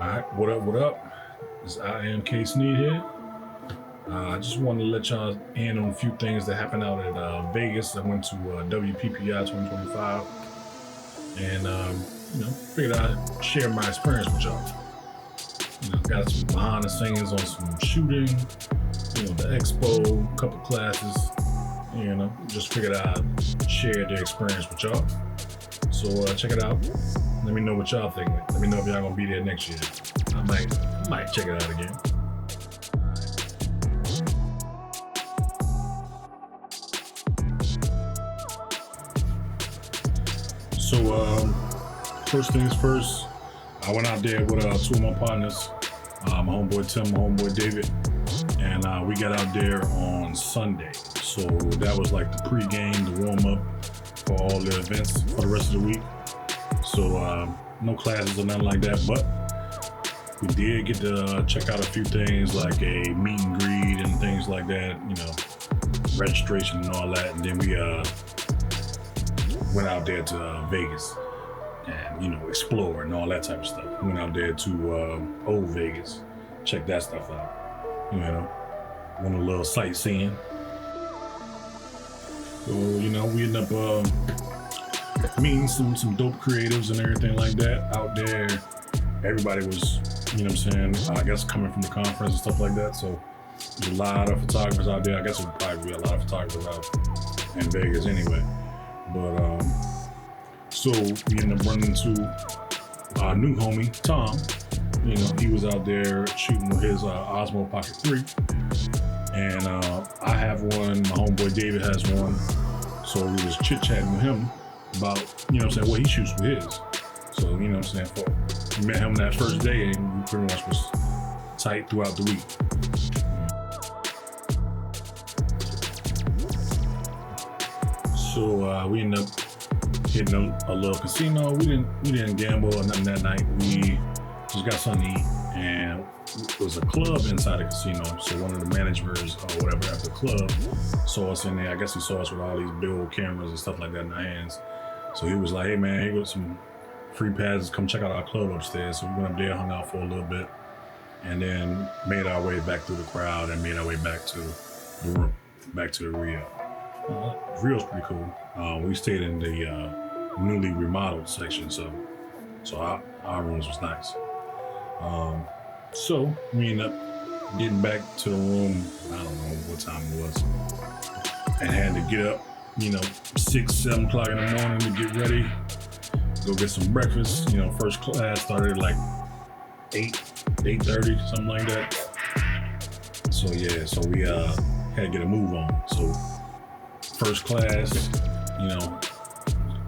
Alright, what up, what up? This I am K Sneed here. I just wanted to let y'all in on a few things that happened out at Vegas. I went to WPPI 2025 and figured I'd share my experience with y'all. Got some behind the scenes on some shooting, the expo, a couple classes, just figured I'd share the experience with y'all. So check it out. Let me know what y'all think. Let me know if y'all gonna be there next year. I might check it out again. So first things first, I went out there with two of my partners, my homeboy Tim, my homeboy David, and we got out there on Sunday. So that was like the pregame, the warm up for all the events for the rest of the week. So no classes or nothing like that, but we did get to check out a few things like a meet and greet and things like that, registration and all that. And then we went out there to Vegas and, explore and all that type of stuff. We went out there to old Vegas, check that stuff out, went a little sightseeing. So, we ended up meeting some dope creatives and everything like that out there. Everybody was, I guess coming from the conference and stuff like that. So there's a lot of photographers out there. I guess it would probably be a lot of photographers out in Vegas anyway. But so we ended up running into our new homie, Tom. He was out there shooting with his Osmo Pocket 3. And I have one, my homeboy David has one. So we was chit-chatting with him about, what he shoots with his. So, we met him that first day and we pretty much was tight throughout the week. So we ended up hitting a little casino. We didn't gamble or nothing that night. We just got something to eat, and it was a club inside the casino. So one of the managers or whatever at the club saw us in there. I guess he saw us with all these big old cameras and stuff like that in our hands. So he was like, "Hey man, here goes some free passes. Come check out our club upstairs." So we went up there, hung out for a little bit, and then made our way back through the crowd and made our way back to the room, back to the Rio. Rio's pretty cool. We stayed in the newly remodeled section, so our rooms was nice. So we ended up getting back to the room. I don't know what time it was, and had to get up, 6, 7 o'clock in the morning to get ready, go get some breakfast. First class started at like 8:30, something like that. So yeah, so we had to get a move on. So first class,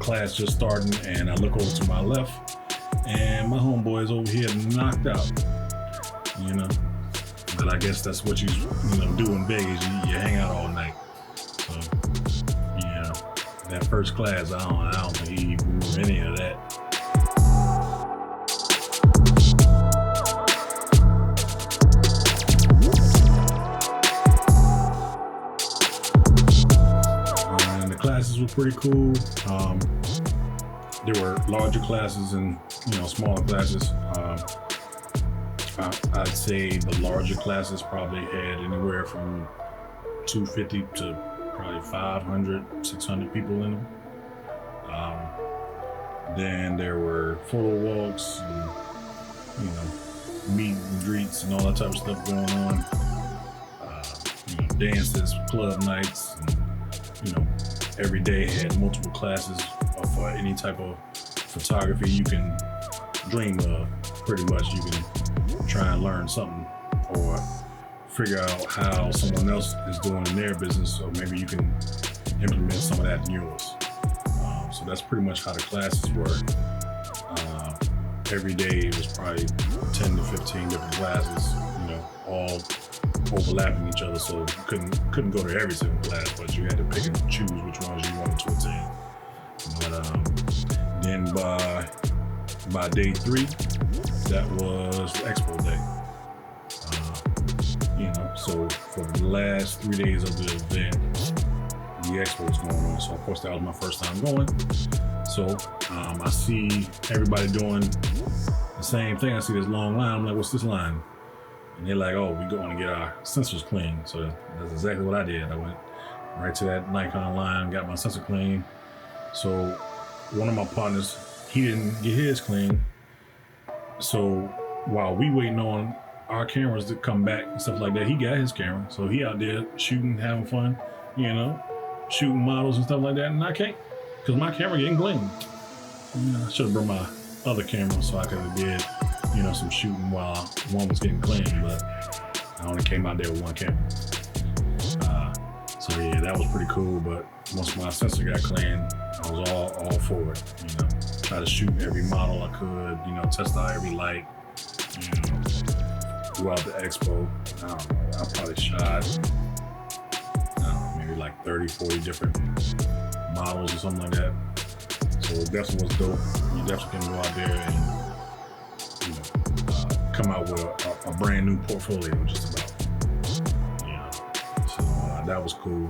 class just starting, and I look over to my left, and my homeboy is over here knocked out. But I guess that's what you do in Vegas. You hang out all night. So that first class, I don't think he knew any of that. And the classes were pretty cool. There were larger classes and smaller classes. I'd say the larger classes probably had anywhere from 250 to probably 500, 600 people in them. Then there were photo walks and, meet and greets and all that type of stuff going on. Dances, club nights, and, every day had multiple classes for any type of photography you can dream of. Pretty much you can try and learn something or figure out how someone else is doing in their business, so maybe you can implement some of that in yours. So that's pretty much how the classes were. Every day it was probably 10 to 15 different classes, all overlapping each other, so you couldn't go to every single class, but you had to pick and choose which ones you wanted to attend. But then by day 3, that was the expo day. So for the last 3 days of the event, the expo was going on. So of course that was my first time going. So I see everybody doing the same thing. I see this long line. I'm like, what's this line? And they're like, oh, we going to get our sensors clean. So that's exactly what I did. I went right to that Nikon line, got my sensor clean. So one of my partners, he didn't get his clean. So while we waiting on our cameras to come back and stuff like that, he got his camera. So he out there shooting, having fun, you know, shooting models and stuff like that. And I can't, because my camera getting clean. I should have brought my other camera so I could have did, you know, some shooting while one was getting clean, but I only came out there with one camera. So yeah, that was pretty cool. But once my sensor got clean, I was all for it. You know, try to shoot every model I could. You know, test out every light. You know, throughout the expo, I don't know. I probably shot, I don't know, maybe like 30, 40 different models or something like that. So it definitely was dope. You definitely can go out there and, you know, come out with a brand new portfolio, just about. You know, so that was cool.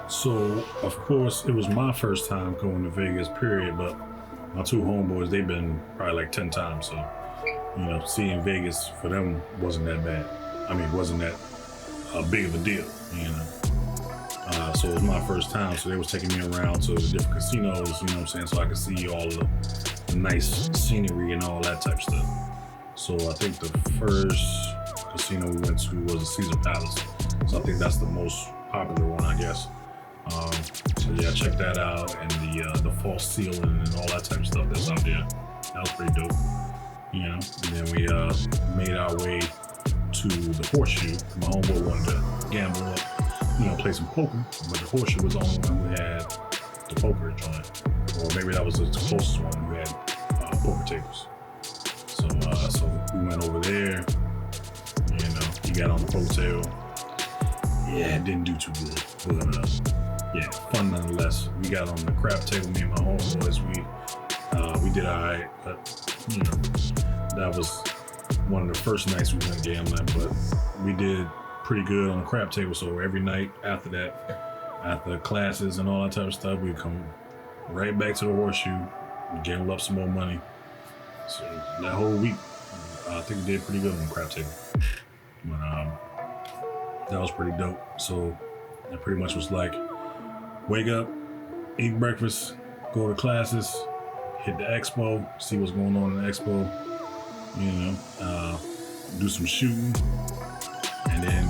So, of course, it was my first time going to Vegas, period, but my two homeboys, they've been probably like 10 times, so, you know, seeing Vegas for them wasn't that bad. I mean, wasn't that big of a deal, you know. So it was my first time, so they was taking me around to the different casinos, you know what I'm saying, so I could see all the nice scenery and all that type stuff. So I think the first casino we went to was the Caesar Palace, so I think that's the most popular one, I guess. So yeah, check that out, and the false ceiling and all that type of stuff that's out there. That was pretty dope, you know. And then we made our way to the Horseshoe. My homeboy wanted to gamble up, you know, play some poker, but the Horseshoe was the only one who had the poker joint, or maybe that was the closest one who had poker tables. So we went over there. You know, he got on the poker table. Yeah, it didn't do too good, but yeah, fun nonetheless. We got on the crap table, me and my homeboys. We did all right, but you know, that was one of the first nights we went gambling. But we did pretty good on the crap table. So every night after that, after classes and all that type of stuff, we'd come right back to the Horseshoe, gamble up some more money. So that whole week, I think we did pretty good on the crap table. But that was pretty dope. So it pretty much was like, wake up, eat breakfast, go to classes, hit the expo, see what's going on in the expo, you know, do some shooting, and then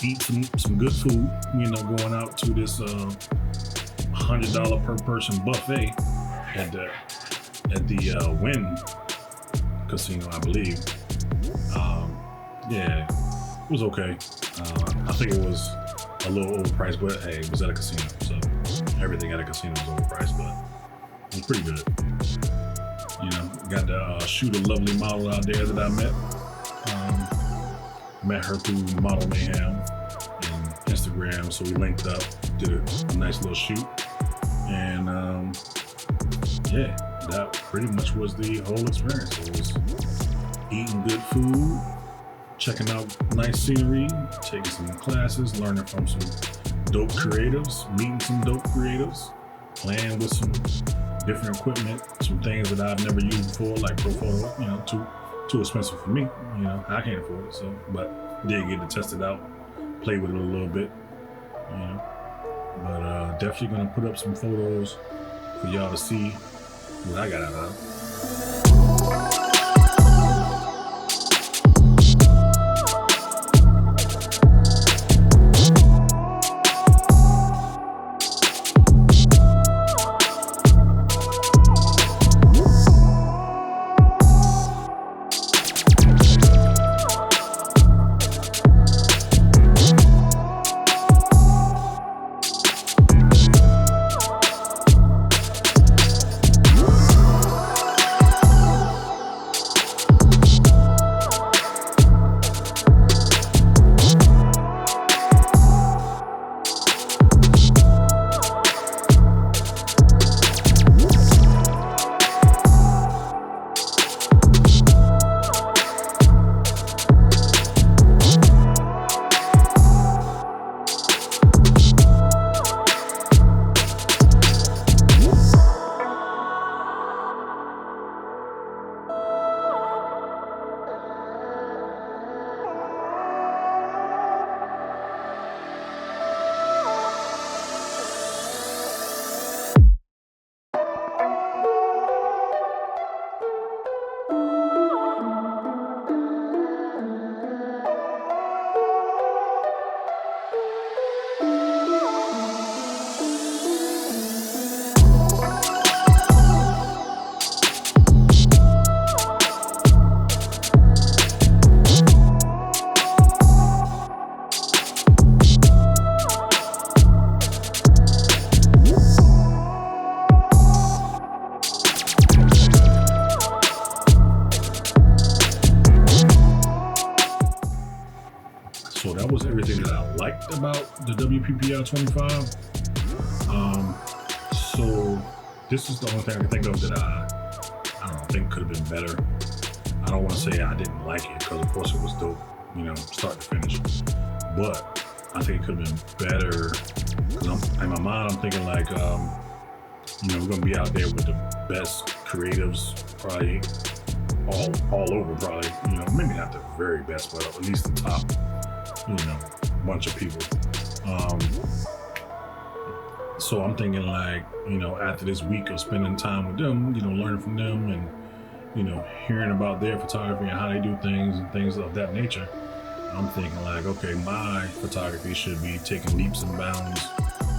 eat some good food, you know, going out to this $100 per person buffet at the Wynn Casino, I believe. Yeah, it was okay. I think it was a little overpriced, but hey, it was at a casino, so everything at a casino was overpriced, but it was pretty good. You know, got to shoot a lovely model out there that I met. Met her through Model Mayhem and Instagram, so we linked up, did a nice little shoot, and yeah, that pretty much was the whole experience. It was eating good food, checking out nice scenery, taking some classes, learning from some dope creatives, meeting some dope creatives, playing with some different equipment, some things that I've never used before, like Pro Photo, you know, too expensive for me, you know, I can't afford it, so, but did get to test it out, play with it a little bit, you know, but definitely gonna put up some photos for y'all to see what I got out of it. was everything that I liked about the WPPI25. So this is the only thing I can think of that I don't know, think could have been better. I don't want to say I didn't like it, because of course it was dope, you know, start to finish. But I think it could have been better, because in my mind I'm thinking like, you know, we're gonna be out there with the best creatives, probably all over, probably, you know, maybe not the very best, but at least the top, you know, bunch of people. So I'm thinking like, you know, after this week of spending time with them, you know, learning from them and, you know, hearing about their photography and how they do things and things of that nature, I'm thinking like, okay, my photography should be taking leaps and bounds,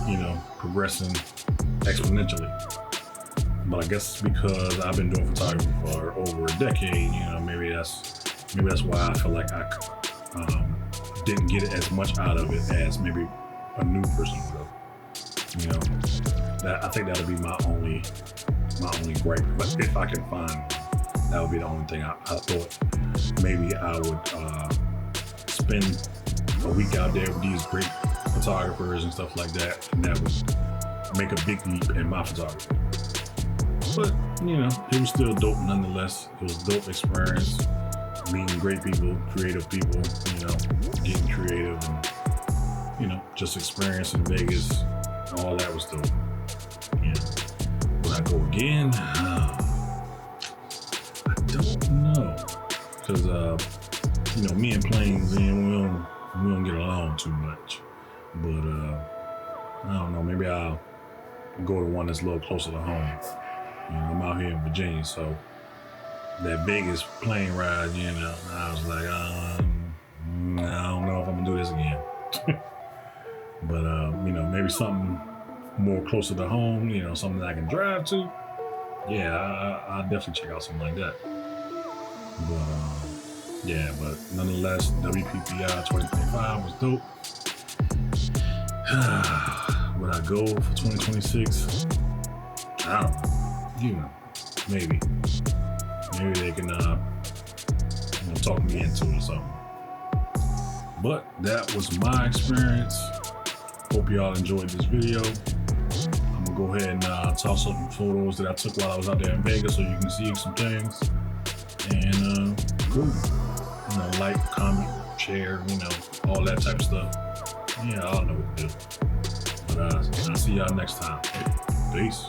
you know, progressing exponentially. But I guess because I've been doing photography for over a decade, you know, maybe that's why I feel like I didn't get as much out of it as maybe a new person would have. You know, I think that'll be my only gripe. But if I can find one, that would be the only thing I thought maybe I would spend a week out there with these great photographers and stuff like that, and that would make a big leap in my photography. But, you know, it was still dope nonetheless. It was a dope experience, meeting great people, creative people, you know, getting creative and, you know, just experiencing Vegas. All that was dope. Yeah. Would I go again? I don't know. Because, you know, me and planes, man, we don't get along too much. But, I don't know, maybe I'll go to one that's a little closer to home. You know, I'm out here in Virginia, so that Vegas plane ride, you know, I was like, I don't know if I'm gonna do this again. But, you know, maybe something more closer to home, you know, something that I can drive to. Yeah, I'll definitely check out something like that. But, yeah, but nonetheless, WPPI 2025 was dope. Would I go for 2026? I don't know. You know, maybe they can, you know, talk me into it or something. But that was my experience. Hope y'all enjoyed this video. I'm gonna go ahead and toss up some photos that I took while I was out there in Vegas so you can see some things. And cool. You know, like, comment, share, you know, all that type of stuff. Yeah, I don't know what to do. But I'll see y'all next time. Peace.